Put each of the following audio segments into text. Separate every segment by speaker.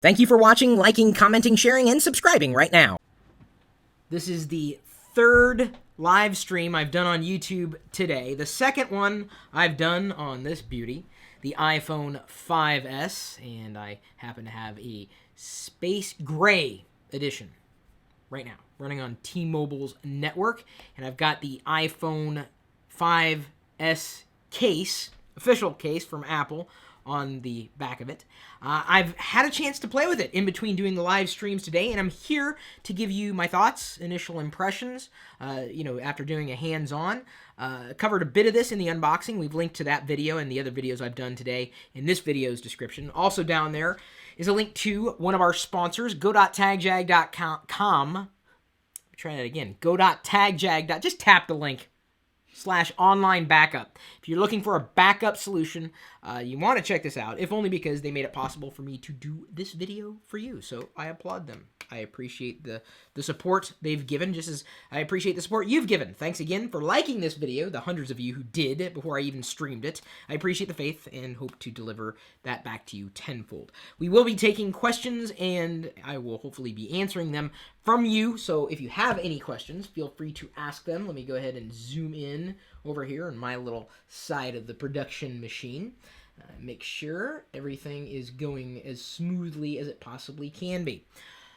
Speaker 1: Thank you for watching, liking, commenting, sharing, and subscribing right now. This is the third live stream I've done on YouTube today. The second one I've done on this beauty, the iPhone 5S, and I happen to have a space gray edition right now, running on T-Mobile's network, and I've got the iPhone 5S case, official case from Apple, on the back of it. I've had a chance to play with it in between doing the live streams today, and I'm here to give you my thoughts, initial impressions, after doing a hands-on. Covered a bit of this in the unboxing. We've linked to that video and the other videos I've done today in this video's description. Also down there is a link to one of our sponsors, go.tagjag.com. Try that again, go.tagjag. Just tap the link. /online backup. If you're looking for a backup solution, you want to check this out, if only because they made it possible for me to do this video for you. So I applaud them. I appreciate the support they've given, just as I appreciate the support you've given. Thanks again for liking this video, the hundreds of you who did before I even streamed it. I appreciate the faith and hope to deliver that back to you tenfold. We will be taking questions, and I will hopefully be answering them from you. So if you have any questions, feel free to ask them. Let me go ahead and zoom in over here on my little side of the production machine. Make sure everything is going as smoothly as it possibly can be.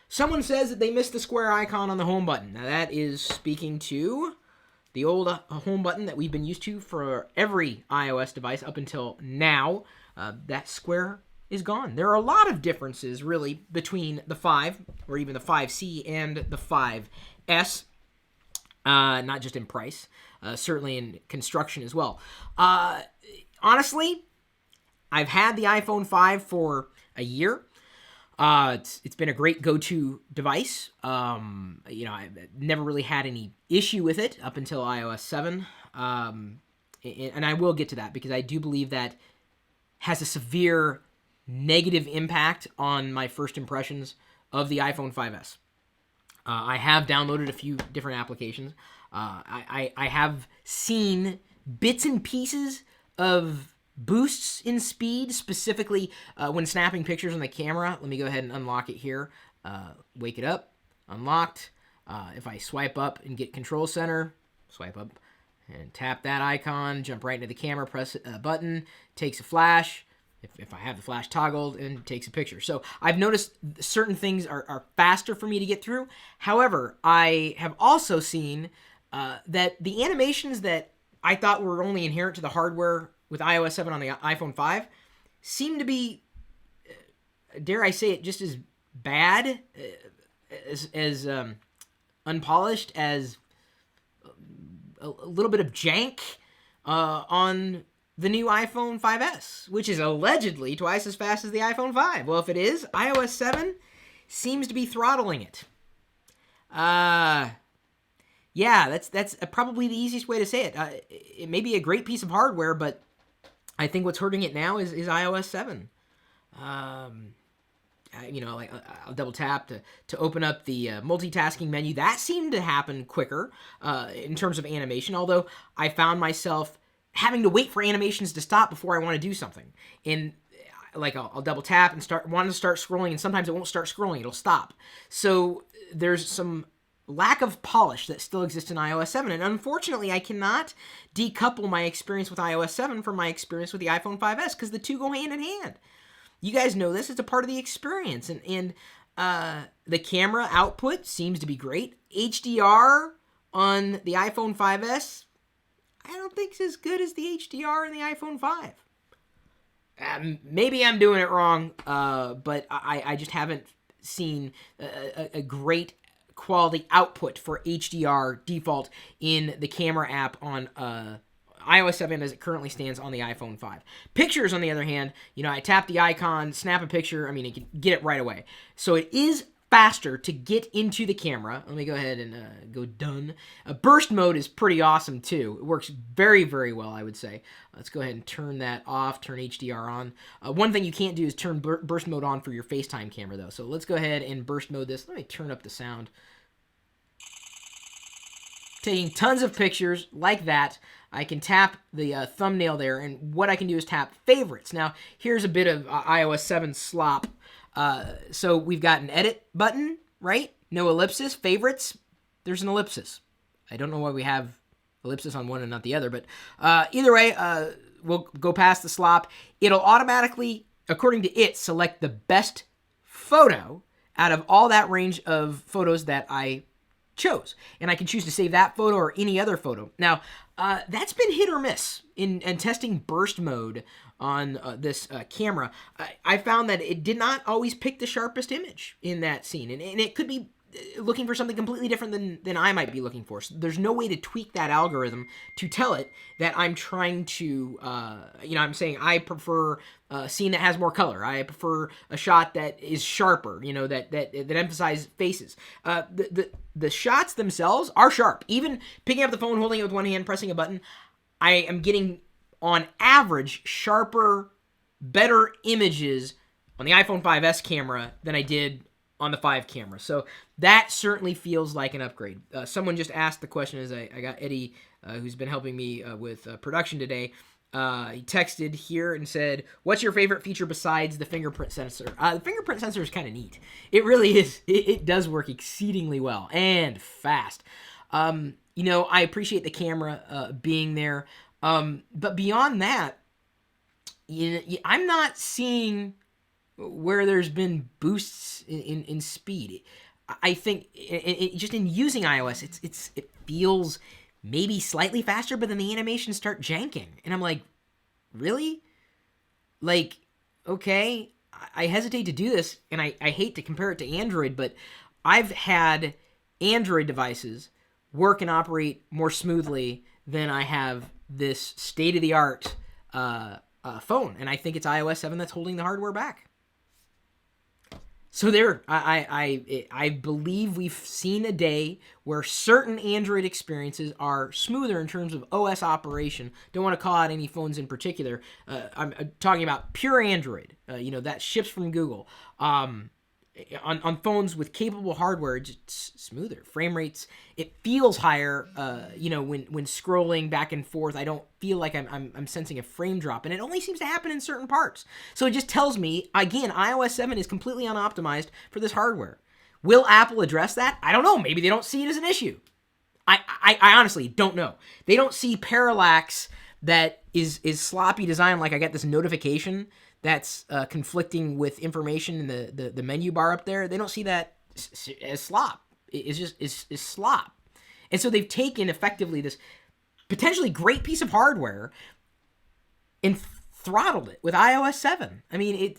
Speaker 1: Someone says that they missed the square icon on the home button. Now that is speaking to the old home button that we've been used to for every iOS device up until now. That square is gone. There are a lot of differences, really, between the 5, or even the 5C, and the 5S. Not just in price, certainly in construction as well. Honestly, I've had the iPhone 5 for a year. It's been a great go-to device. I've never really had any issue with it up until iOS 7. And I will get to that because I do believe that has a severe negative impact on my first impressions of the iPhone 5S. I have downloaded a few different applications. I have seen bits and pieces of boosts in speed, specifically when snapping pictures on the camera. Let me go ahead and unlock it here. Wake it up. Unlocked. If I swipe up and get Control Center, swipe up and tap that icon, jump right into the camera, press a button, takes a flash. If I have the flash toggled, and takes a picture. So I've noticed certain things are faster for me to get through. However, I have also seen that the animations that I thought were only inherent to the hardware with iOS 7 on the iPhone 5 seem to be, dare I say it, just as bad, as unpolished as a little bit of jank on the new iPhone 5S, which is allegedly twice as fast as the iPhone 5. Well, if it is, iOS 7 seems to be throttling it. Yeah, that's probably the easiest way to say it. It may be a great piece of hardware, but I think what's hurting it now is iOS 7. I'll double tap to open up the multitasking menu. That seemed to happen quicker in terms of animation, although I found myself having to wait for animations to stop before I want to do something. And I'll double tap and want to start scrolling, and sometimes it won't start scrolling, it'll stop. So there's some lack of polish that still exists in iOS 7, and unfortunately I cannot decouple my experience with iOS 7 from my experience with the iPhone 5S, because the two go hand in hand. You guys know this, it's a part of the experience, and the camera output seems to be great. HDR on the iPhone 5S, I don't think it's as good as the HDR in the iPhone 5. Maybe I'm doing it wrong, but I just haven't seen a great quality output for HDR default in the camera app on iOS 7 as it currently stands on the iPhone 5. Pictures, on the other hand, I tap the icon, snap a picture, it can get it right away. So it is faster to get into the camera. Let me go ahead and go done. Burst mode is pretty awesome too. It works very, very well, I would say. Let's go ahead and turn that off, turn HDR on. One thing you can't do is turn burst mode on for your FaceTime camera though. So let's go ahead and burst mode this. Let me turn up the sound. Taking tons of pictures like that. I can tap the thumbnail there, and what I can do is tap favorites. Now, here's a bit of iOS 7 slop. So we've got an edit button, right? No ellipsis. Favorites, there's an ellipsis. I don't know why we have ellipsis on one and not the other, but either way, we'll go past the slop. It'll automatically, according to it, select the best photo out of all that range of photos that I chose. And I can choose to save that photo or any other photo. Now, that's been hit or miss in testing burst mode on this camera. I found that it did not always pick the sharpest image in that scene. And it could be looking for something completely different than I might be looking for. So there's no way to tweak that algorithm to tell it that I'm trying to, I'm saying I prefer a scene that has more color. I prefer a shot that is sharper, that emphasize faces. The shots themselves are sharp. Even picking up the phone, holding it with one hand, pressing a button, I am getting, on average, sharper, better images on the iPhone 5S camera than I did on the 5 camera. So that certainly feels like an upgrade. Someone just asked the question as I got Eddie, who's been helping me with production today. He texted here and said, what's your favorite feature besides the fingerprint sensor? The fingerprint sensor is kind of neat. It really is. It does work exceedingly well and fast. I appreciate the camera being there. But beyond that, I'm not seeing where there's been boosts in speed. I think just in using iOS, it feels maybe slightly faster, but then the animations start janking. And I'm like, really? Like, okay, I hesitate to do this, and I hate to compare it to Android, but I've had Android devices work and operate more smoothly than I have this state-of-the-art phone. And I think it's iOS 7 that's holding the hardware back. So there, I believe we've seen a day where certain Android experiences are smoother in terms of OS operation. Don't want to call out any phones in particular. I'm talking about pure Android, that ships from Google. On phones with capable hardware, just smoother. Frame rates, it feels higher, when scrolling back and forth. I don't feel like I'm sensing a frame drop, and it only seems to happen in certain parts. So it just tells me, again, iOS 7 is completely unoptimized for this hardware. Will Apple address that? I don't know. Maybe they don't see it as an issue. I honestly don't know. They don't see parallax that is sloppy design, like I get this notification that's conflicting with information in the menu bar up there. They don't see that as slop. It's just is slop. And so they've taken effectively this potentially great piece of hardware and throttled it with iOS 7. I mean,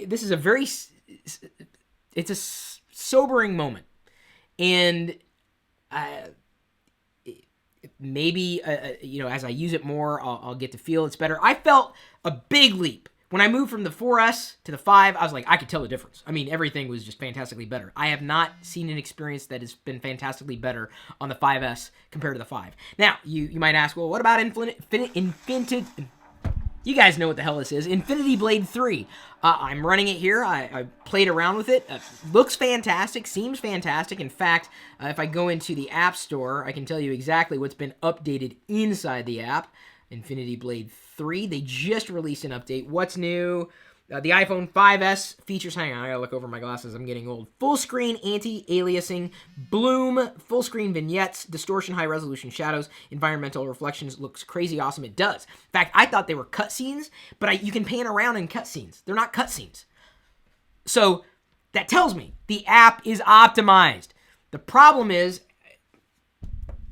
Speaker 1: this is it's a sobering moment. And maybe, as I use it more, I'll get to feel it's better. I felt a big leap. When I moved from the 4S to the 5, I was like, I could tell the difference. I mean, everything was just fantastically better. I have not seen an experience that has been fantastically better on the 5S compared to the 5. Now, you might ask, well, what about Infinity? You guys know what the hell this is. Infinity Blade 3. I'm running it here. I played around with it. Looks fantastic. Seems fantastic. In fact, if I go into the App Store, I can tell you exactly what's been updated inside the app. Infinity Blade 3. They just released an update. What's new? The iPhone 5S features, hang on, I gotta look over my glasses, I'm getting old. Full screen anti-aliasing, bloom, full screen vignettes, distortion, high resolution shadows, environmental reflections. Looks crazy awesome. It does. In fact, I thought they were cutscenes, but you can pan around in cutscenes. They're not cutscenes. So that tells me the app is optimized. The problem is,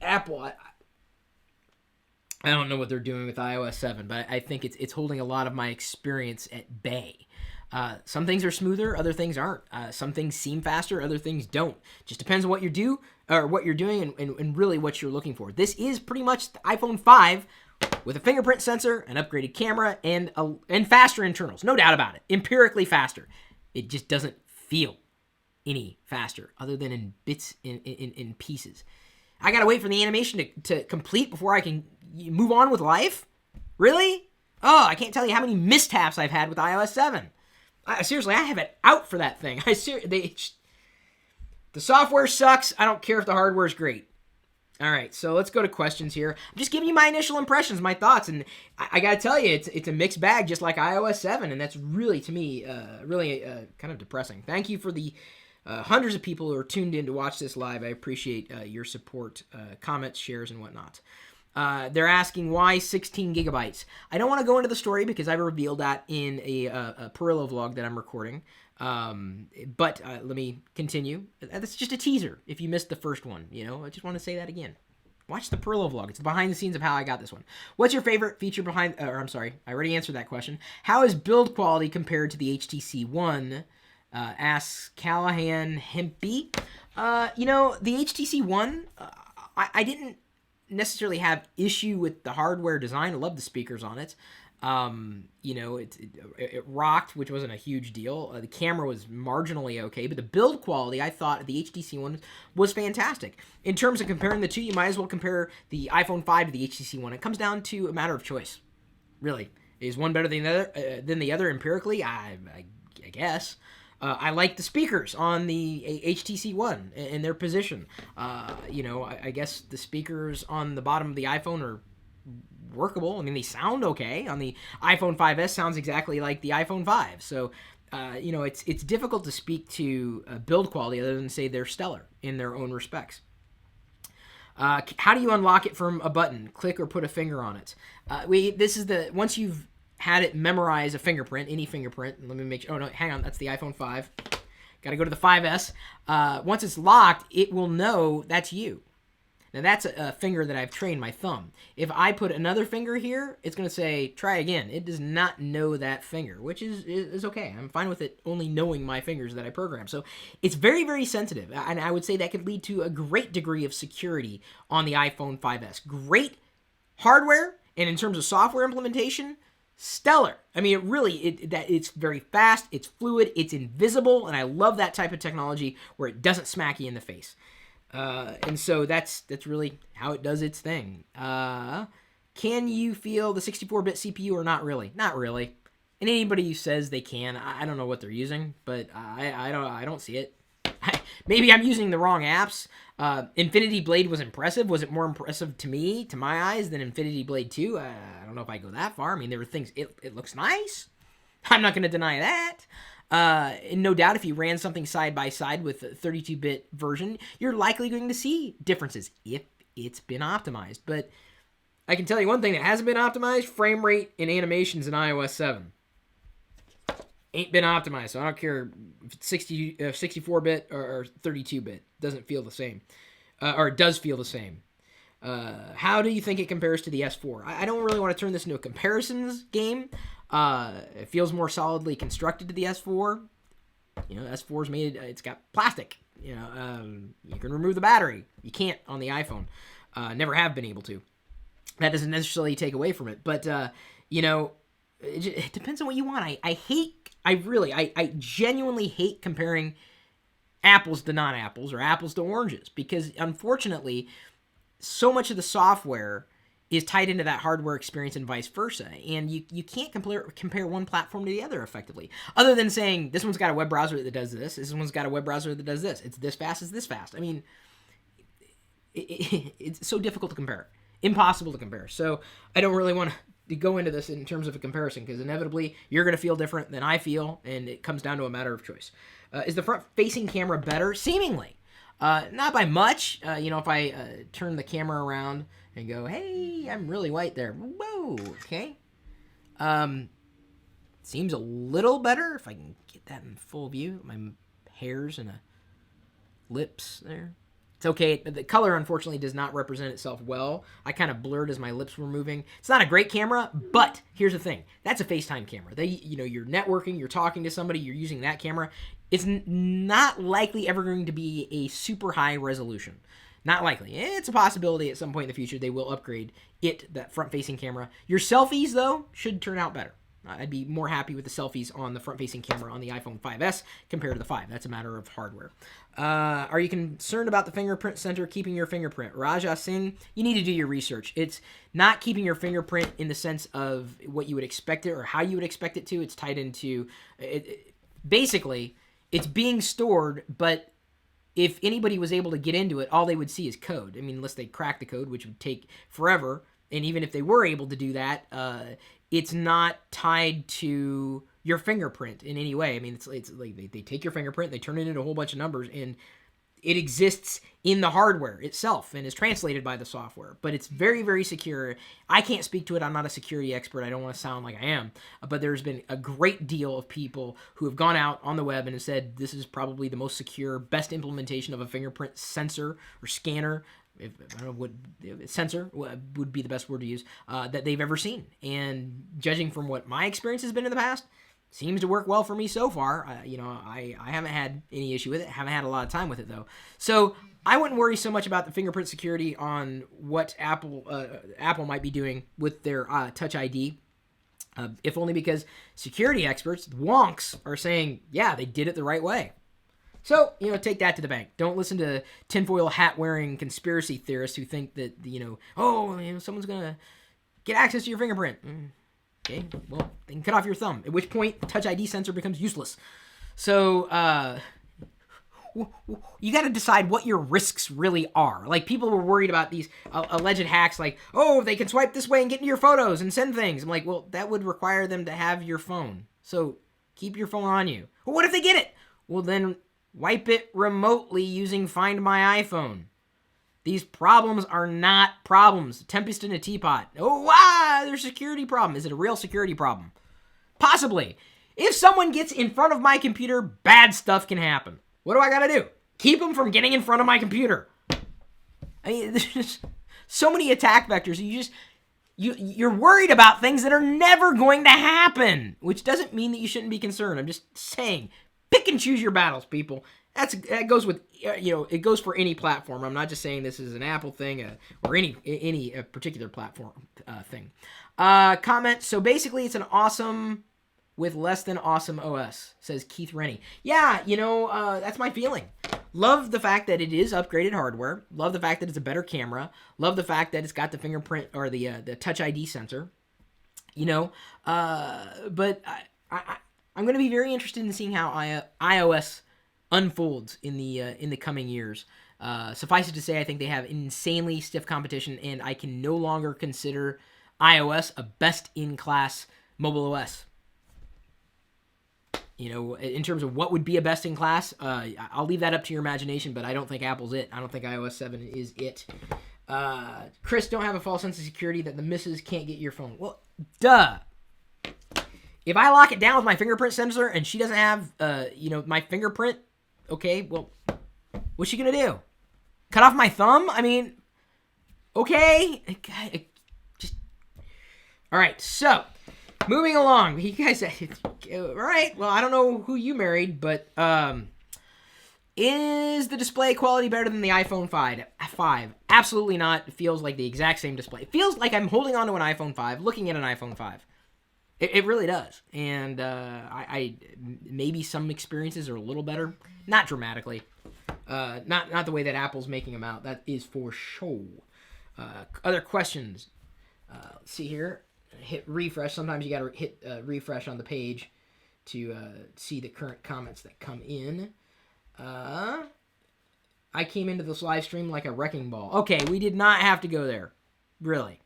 Speaker 1: Apple, I don't know what they're doing with iOS 7, but I think it's holding a lot of my experience at bay. Some things are smoother, other things aren't. Some things seem faster, other things don't. Just depends on what you do or what you're doing and really what you're looking for. This is pretty much the iPhone 5 with a fingerprint sensor, an upgraded camera, and faster internals. No doubt about it. Empirically faster. It just doesn't feel any faster other than in bits, in pieces. I gotta wait for the animation to complete before I can move on with life? Really? Oh, I can't tell you how many mishaps I've had with iOS 7. Seriously, I have it out for that thing. The software sucks. I don't care if the hardware's great. All right, so let's go to questions here. I'm just giving you my initial impressions, my thoughts, and I got to tell you, it's a mixed bag, just like iOS 7, and that's really, to me, really kind of depressing. Thank you for the hundreds of people who are tuned in to watch this live. I appreciate your support, comments, shares, and whatnot. They're asking why 16 gigabytes. I don't want to go into the story because I revealed that in a Pirillo vlog that I'm recording. But let me continue. That's just a teaser. If you missed the first one, I just want to say that again. Watch the Pirillo vlog. It's behind the scenes of how I got this one. What's your favorite feature behind? I'm sorry, I already answered that question. How is build quality compared to the HTC One? Asks Callahan Hempy. The HTC One, I didn't necessarily have issue with the hardware design. I love the speakers on it. It rocked, which wasn't a huge deal. The camera was marginally okay, but the build quality, I thought the HTC One was fantastic. In terms of comparing the two, you might as well compare the iPhone 5 to the HTC One. It comes down to a matter of choice. Really. Is one better than the other empirically? I guess. I like the speakers on the HTC One and their position. I guess the speakers on the bottom of the iPhone are workable. I mean, they sound okay. On the iPhone 5S, sounds exactly like the iPhone 5. So, it's difficult to speak to build quality other than say they're stellar in their own respects. How do you unlock it from a button? Click or put a finger on it. Once you've had it memorize a fingerprint, any fingerprint. Let me make sure. Oh, no, hang on. That's the iPhone 5. Got to go to the 5S. Once it's locked, it will know that's you. Now, that's a finger that I've trained, my thumb. If I put another finger here, it's going to say, try again. It does not know that finger, which is okay. I'm fine with it only knowing my fingers that I program. So it's very, very sensitive. And I would say that could lead to a great degree of security on the iPhone 5S. Great hardware, and in terms of software implementation, stellar. I mean, it's very fast, it's fluid, it's invisible, and I love that type of technology where it doesn't smack you in the face. And so that's really how it does its thing. Can you feel the 64-bit CPU or not really? Not really. And anybody who says they can, I don't know what they're using, but I don't see it. Maybe I'm using the wrong apps. Infinity Blade was impressive. Was it more impressive to my eyes, than Infinity Blade 2? I don't know if I go that far. I mean, there were things, it looks nice. I'm not going to deny that. And no doubt if you ran something side by side with a 32-bit version, you're likely going to see differences if it's been optimized. But I can tell you one thing that hasn't been optimized: frame rate in animations in iOS 7. Ain't been optimized, so I don't care if it's 64-bit or 32-bit. Doesn't feel the same. Or it does feel the same. How do you think it compares to the S4? I don't really want to turn this into a comparisons game. It feels more solidly constructed to the S4. S4's made, it's got plastic. You can remove the battery. You can't on the iPhone. Never have been able to. That doesn't necessarily take away from it. But, it depends on what you want. I genuinely hate comparing apples to non-apples or apples to oranges, because unfortunately, so much of the software is tied into that hardware experience and vice versa, and you can't compare one platform to the other effectively, other than saying this one's got a web browser that does this one's got a web browser that does this. It's this fast, it's this fast. I mean, it's so difficult to compare, impossible to compare. So I don't really want to go into this in terms of a comparison, because inevitably you're going to feel different than I feel, and it comes down to a matter of choice. Is the front-facing camera better? Seemingly. Not by much. If I turn the camera around and go, hey, I'm really white there. Whoa, okay. Seems a little better, if I can get that in full view. My hairs and lips there. It's okay. The color, unfortunately, does not represent itself well. I kind of blurred as my lips were moving. It's not a great camera, but here's the thing. That's a FaceTime camera. You're networking, you're talking to somebody, you're using that camera. It's not likely ever going to be a super high resolution. Not likely. It's a possibility at some point in the future they will upgrade that front-facing camera. Your selfies, though, should turn out better. I'd be more happy with the selfies on the front-facing camera on the iPhone 5S compared to the 5. That's a matter of hardware. Are you concerned about the fingerprint sensor keeping your fingerprint? Raja Singh, you need to do your research. It's not keeping your fingerprint in the sense of what you would expect it or how you would expect it to. It's tied into... basically, it's being stored, but if anybody was able to get into it, all they would see is code. I mean, unless they crack the code, which would take forever. And even if they were able to do that, it's not tied to your fingerprint in any way. I mean, it's like they take your fingerprint, they turn it into a whole bunch of numbers, and it exists in the hardware itself and is translated by the software. But it's very, very secure. I can't speak to it. I'm not a security expert. I don't want to sound like I am. But there's been a great deal of people who have gone out on the web and have said this is probably the most secure, best implementation of a fingerprint sensor or scanner. I don't know what sensor would be the best word to use, that they've ever seen. And judging from what my experience has been in the past, seems to work well for me so far. I haven't had any issue with it. Haven't had a lot of time with it, though. So I wouldn't worry so much about the fingerprint security on what Apple might be doing with their Touch ID, if only because security experts, wonks, are saying, yeah, they did it the right way. So, take that to the bank. Don't listen to tinfoil hat-wearing conspiracy theorists who think that, someone's going to get access to your fingerprint. Okay, well, they can cut off your thumb, at which point the Touch ID sensor becomes useless. So, you got to decide what your risks really are. Like, people were worried about these alleged hacks, like, they can swipe this way and get into your photos and send things. I'm like, well, that would require them to have your phone. So, keep your phone on you. Well, what if they get it? Well, then wipe it remotely using Find My iPhone. These problems are not problems. Tempest in a teapot. There's a security problem. Is it a real security problem? Possibly. If someone gets in front of my computer, bad stuff can happen. What do I gotta do? Keep them from getting in front of my computer. I mean, there's just so many attack vectors. You're worried about things that are never going to happen, which doesn't mean that you shouldn't be concerned. I'm just saying, pick and choose your battles, people. That goes with, it goes for any platform. I'm not just saying this is an Apple thing or any particular platform thing. Comment, so basically it's an awesome with less than awesome OS, says Keith Rennie. Yeah, that's my feeling. Love the fact that it is upgraded hardware. Love the fact that it's a better camera. Love the fact that it's got the fingerprint or the Touch ID sensor. But I'm going to be very interested in seeing how iOS unfolds in the coming years. Suffice it to say, I think they have insanely stiff competition, and I can no longer consider iOS a best-in-class mobile OS. In terms of what would be a best-in-class, I'll leave that up to your imagination, but I don't think Apple's it. I don't think iOS 7 is it. Chris, don't have a false sense of security that the missus can't get your phone. Well, duh. If I lock it down with my fingerprint sensor and she doesn't have, my fingerprint, okay, well, what's she gonna do? Cut off my thumb? I mean, okay. All right, so, moving along. You guys, all right, well, I don't know who you married, but, is the display quality better than the iPhone 5? Absolutely not. It feels like the exact same display. It feels like I'm holding onto an iPhone 5, looking at an iPhone 5. It really does, and I maybe some experiences are a little better, not dramatically, not the way that Apple's making them out. That is for sure. Other questions? Let's see here. Hit refresh. Sometimes you got to hit refresh on the page to see the current comments that come in. I came into this live stream like a wrecking ball. Okay, we did not have to go there, really.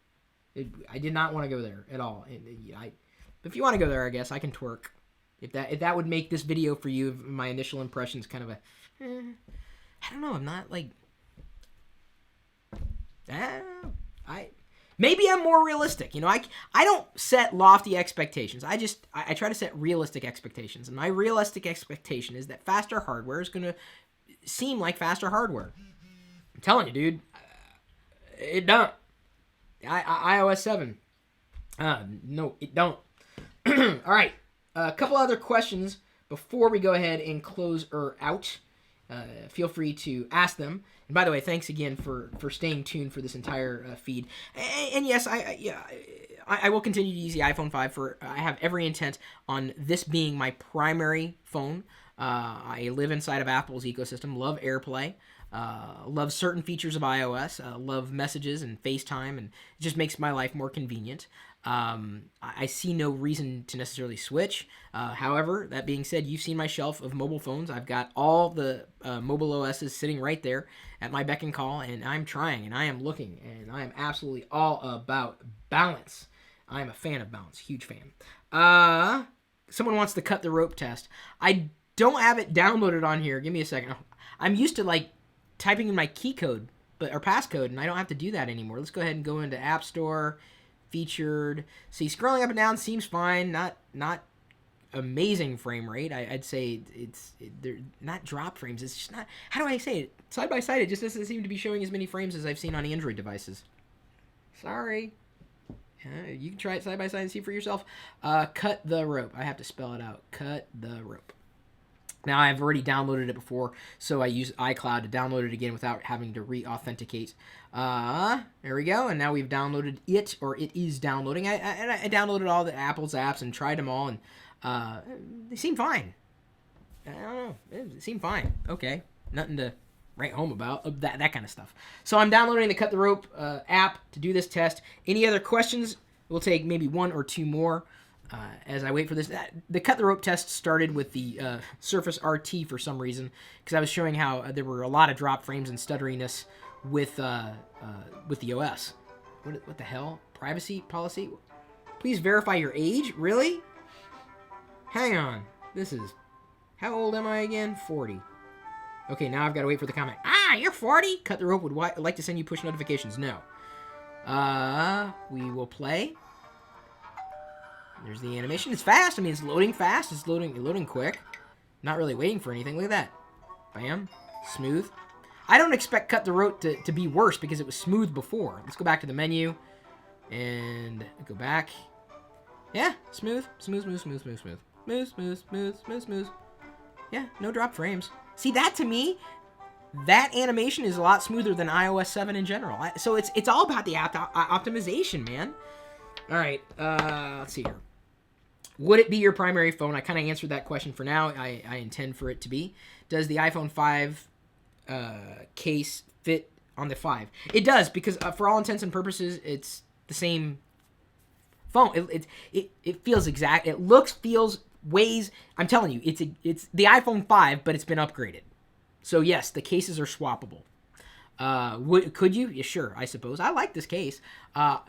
Speaker 1: I did not want to go there at all. If you want to go there, I guess I can twerk. If that would make this video for you, my initial impressions kind of I don't know. I'm not like, maybe I'm more realistic. I don't set lofty expectations. I try to set realistic expectations, and my realistic expectation is that faster hardware is going to seem like faster hardware. I'm telling you, dude, it don't. iOS 7. No, it don't. All right, a couple other questions before we go ahead and close her out. Feel free to ask them. And by the way, thanks again for staying tuned for this entire feed. And yes, I will continue to use the iPhone 5 I have every intent on this being my primary phone. I live inside of Apple's ecosystem, love AirPlay. Love certain features of iOS. Love messages and FaceTime, and it just makes my life more convenient. I see no reason to necessarily switch. However, that being said, you've seen my shelf of mobile phones. I've got all the mobile OSs sitting right there at my beck and call, and I'm trying, and I am looking, and I am absolutely all about balance. I am a fan of balance, huge fan. Someone wants to cut the rope test. I don't have it downloaded on here. Give me a second. I'm used to like typing in my key code, or passcode, and I don't have to do that anymore. Let's go ahead and go into App Store, featured. See, scrolling up and down seems fine. Not amazing frame rate. I'd say they're not drop frames. It's just not. How do I say it? Side by side, it just doesn't seem to be showing as many frames as I've seen on Android devices. Sorry. You can try it side by side and see for yourself. Cut the rope. I have to spell it out. Cut the rope. Now, I've already downloaded it before, so I use iCloud to download it again without having to re-authenticate. There we go, and now we've downloaded it, or it is downloading. I downloaded all the Apple's apps and tried them all, and they seem fine. I don't know. It seemed fine. Okay. Nothing to write home about, that kind of stuff. So I'm downloading the Cut the Rope app to do this test. Any other questions? We'll take maybe one or two more. As I wait for this. The Cut the Rope test started with the Surface RT for some reason, because I was showing how there were a lot of drop frames and stutteriness with the OS. What the hell? Privacy policy? Please verify your age? Really? Hang on. This is... How old am I again? 40. Okay, now I've got to wait for the comment. You're 40? Cut the Rope would like to send you push notifications. No. We will play. There's the animation. It's fast. I mean, it's loading fast. It's loading quick. Not really waiting for anything. Look at that. Bam. Smooth. I don't expect Cut the Rope to be worse because it was smooth before. Let's go back to the menu and go back. Yeah, smooth. Smooth. Yeah, no drop frames. See, that to me, that animation is a lot smoother than iOS 7 in general. So it's all about the optimization, man. All right, let's see here. Would it be your primary phone? I kind of answered that question for now. I intend for it to be. Does the iPhone 5 case fit on the 5? It does, because for all intents and purposes, it's the same phone. It feels exact. It looks, feels, weighs. I'm telling you, it's the iPhone 5, but it's been upgraded. So yes, the cases are swappable. Could you? Yeah, sure, I suppose. I like this case. Am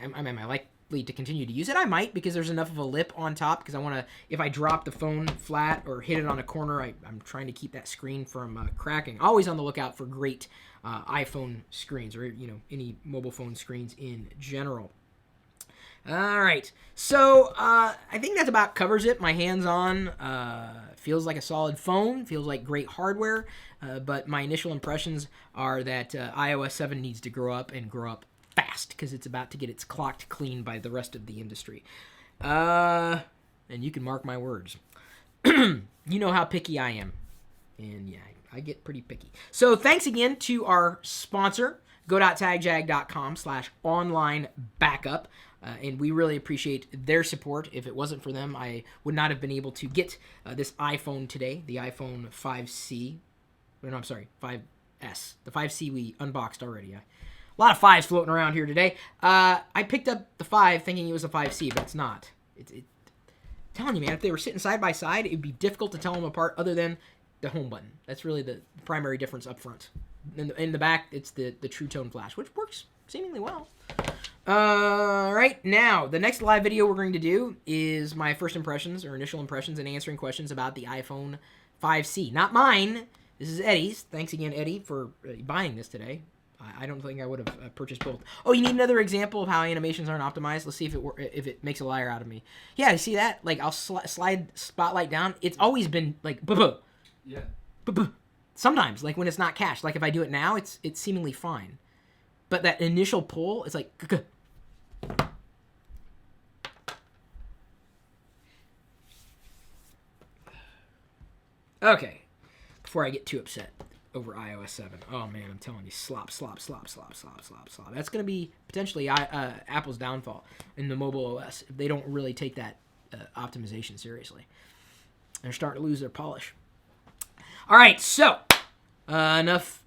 Speaker 1: I likely to continue to use it? I might, because there's enough of a lip on top, because I want to, if I drop the phone flat or hit it on a corner, I'm trying to keep that screen from cracking. Always on the lookout for great iPhone screens, or any mobile phone screens in general. All right, so I think that about covers it. My hands-on feels like a solid phone, feels like great hardware, but my initial impressions are that iOS 7 needs to grow up fast, because it's about to get its clocked clean by the rest of the industry. And you can mark my words. You know how picky I am, and yeah, I get pretty picky. So thanks again to our sponsor, go.tagjag.com/online backup. And we really appreciate their support. If it wasn't for them, I would not have been able to get this iPhone today, the iPhone 5C. No, I'm sorry, 5S. The 5C we unboxed already. A lot of 5s floating around here today. I picked up the 5 thinking it was a 5C, but it's not. Telling you, man, if they were sitting side by side, it would be difficult to tell them apart other than the home button. That's really the primary difference up front. In the back, it's the True Tone flash, which works seemingly well. Right now, the next live video we're going to do is my first impressions, or initial impressions, and answering questions about the iPhone 5C. Not mine. This is Eddie's. Thanks again, Eddie, for buying this today. I don't think I would have purchased both. Oh, you need another example of how animations aren't optimized? Let's see if it makes a liar out of me. Yeah, you see that? Like, I'll slide Spotlight down. It's always been like, buh-buh.
Speaker 2: Yeah.
Speaker 1: Buh-buh. Sometimes, like when it's not cached. Like if I do it now, it's seemingly fine. But that initial pull, it's like, okay. Before I get too upset over iOS 7. Oh man, I'm telling you, slop. That's going to be potentially Apple's downfall in the mobile OS if they don't really take that optimization seriously. They're starting to lose their polish. All right, so enough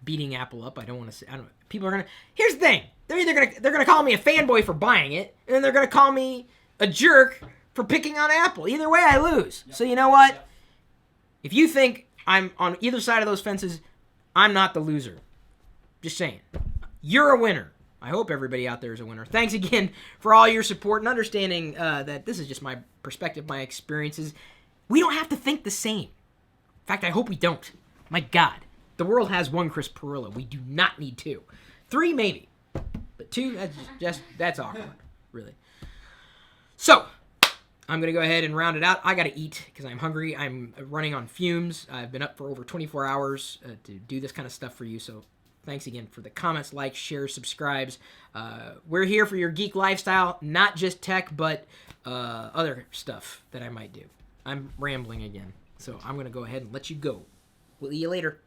Speaker 1: beating Apple up. I don't want to say. I don't. People are gonna. Here's the thing. They're gonna call me a fanboy for buying it, and then they're gonna call me a jerk for picking on Apple. Either way, I lose. Yep. So you know what? Yep. If you think I'm on either side of those fences, I'm not the loser. Just saying. You're a winner. I hope everybody out there is a winner. Thanks again for all your support and understanding that this is just my perspective, my experiences. We don't have to think the same. In fact, I hope we don't. My God. The world has one Chris Pirillo. We do not need two. 3, maybe. But 2, that's awkward, really. So, I'm going to go ahead and round it out. I got to eat because I'm hungry. I'm running on fumes. I've been up for over 24 hours to do this kind of stuff for you. So, thanks again for the comments, likes, shares, subscribes. We're here for your geek lifestyle, not just tech, but other stuff that I might do. I'm rambling again. So, I'm going to go ahead and let you go. We'll see you later.